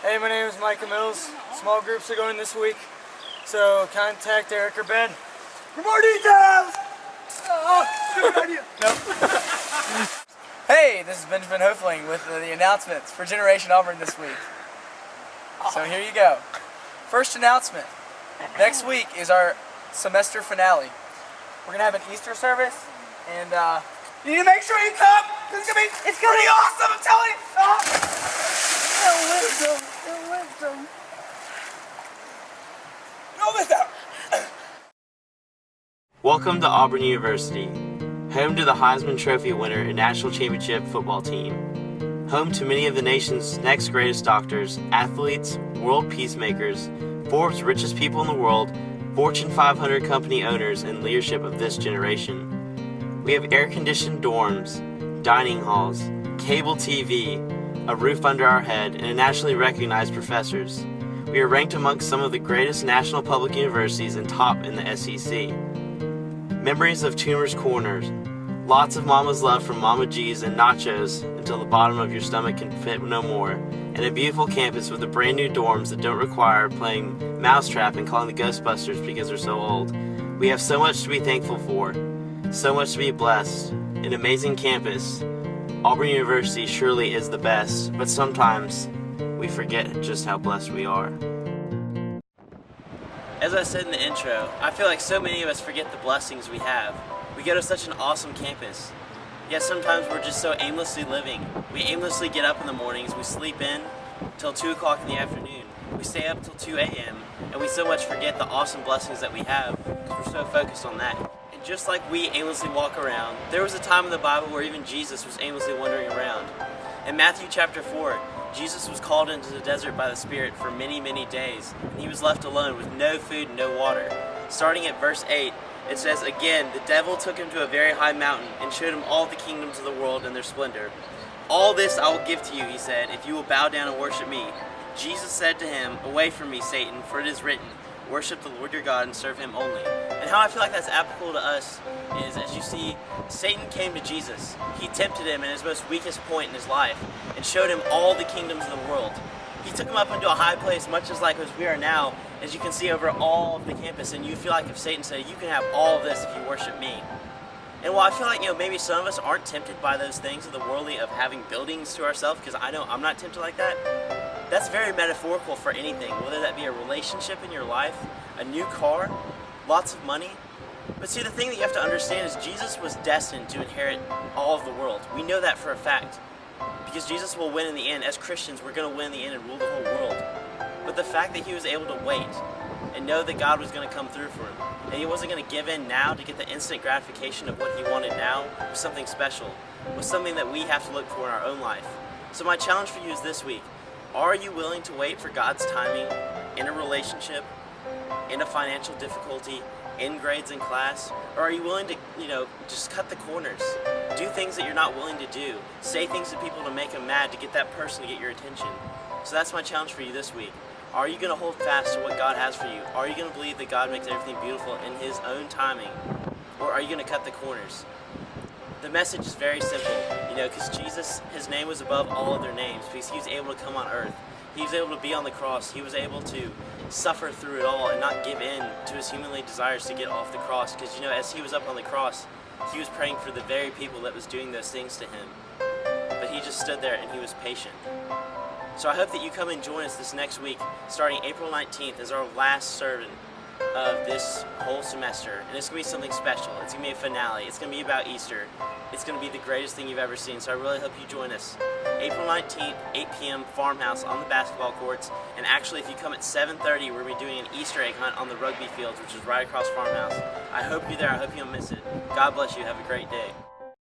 Hey, my name is Micah Mills. Small groups are going this week, so contact Eric or Ben for more details! Good idea. Nope. Hey, this is Benjamin Hofling with the announcements for Generation Auburn this week. So here you go. First announcement. Next week is our semester finale. We're going to have an Easter service, and you need to make sure you come. It's going to be pretty awesome, I'm telling you. No wisdom. Welcome to Auburn University, home to the Heisman Trophy winner and national championship football team, home to many of the nation's next greatest doctors, athletes, world peacemakers, Forbes' richest people in the world, Fortune 500 company owners, and leadership of this generation. We have air-conditioned dorms, dining halls, cable TV, a roof under our head, and nationally recognized professors. We are ranked amongst some of the greatest national public universities and top in the SEC. Memories of Toomer's Corners, lots of mama's love from Mama G's and nachos until the bottom of your stomach can fit no more, and a beautiful campus with the brand new dorms that don't require playing mousetrap and calling the Ghostbusters because they're so old. We have so much to be thankful for, so much to be blessed, an amazing campus. Auburn University surely is the best, but sometimes we forget just how blessed we are. As I said in the intro, I feel like so many of us forget the blessings we have. We go to such an awesome campus, yet sometimes we're just so aimlessly living. We aimlessly get up in the mornings, we sleep in till 2 o'clock in the afternoon, we stay up till 2 a.m., and we so much forget the awesome blessings that we have because we're so focused on that. And just like we aimlessly walk around, there was a time in the Bible where even Jesus was aimlessly wandering around. In Matthew chapter 4, Jesus was called into the desert by the Spirit for many, many days, and he was left alone with no food and no water. Starting at verse 8, it says, "Again, the devil took him to a very high mountain and showed him all the kingdoms of the world and their splendor. All this I will give to you," he said, "if you will bow down and worship me." Jesus said to him, "Away from me, Satan, for it is written, worship the Lord your God and serve him only." And how I feel like that's applicable to us is, as you see, Satan came to Jesus. He tempted him in his most weakest point in his life and showed him all the kingdoms of the world. He took him up into a high place, much as like as we are now, as you can see over all of the campus, and you feel like if Satan said, "You can have all of this if you worship me." And while I feel like, maybe some of us aren't tempted by those things of the worldly, of having buildings to ourselves, because I know I'm not tempted like that, that's very metaphorical for anything, whether that be a relationship in your life, a new car, lots of money. But see, the thing that you have to understand is Jesus was destined to inherit all of the world. We know that for a fact, because Jesus will win in the end. As Christians, we're going to win in the end and rule the whole world. But the fact that he was able to wait and know that God was going to come through for him, and he wasn't going to give in now to get the instant gratification of what he wanted now, was something special, was something that we have to look for in our own life. So my challenge for you is this week: are you willing to wait for God's timing in a relationship, in a financial difficulty, in grades in class? Or are you willing to, just cut the corners? Do things that you're not willing to do. Say things to people to make them mad, to get that person to get your attention. So that's my challenge for you this week. Are you going to hold fast to what God has for you? Are you going to believe that God makes everything beautiful in his own timing? Or are you going to cut the corners? The message is very simple, because Jesus, his name was above all other names, because he was able to come on earth. He was able to be on the cross. He was able to suffer through it all and not give in to his humanly desires to get off the cross. Because, as he was up on the cross, he was praying for the very people that was doing those things to him. But he just stood there and he was patient. So I hope that you come and join us this next week, starting April 19th as our last sermon of this whole semester. And it's going to be something special. It's going to be a finale. It's going to be about Easter. It's going to be the greatest thing you've ever seen. So I really hope you join us. April 19th, 8 p.m., farmhouse on the basketball courts. And actually, if you come at 7:30, we're going to be doing an Easter egg hunt on the rugby fields, which is right across farmhouse. I hope you're there. I hope you don't miss it. God bless you. Have a great day.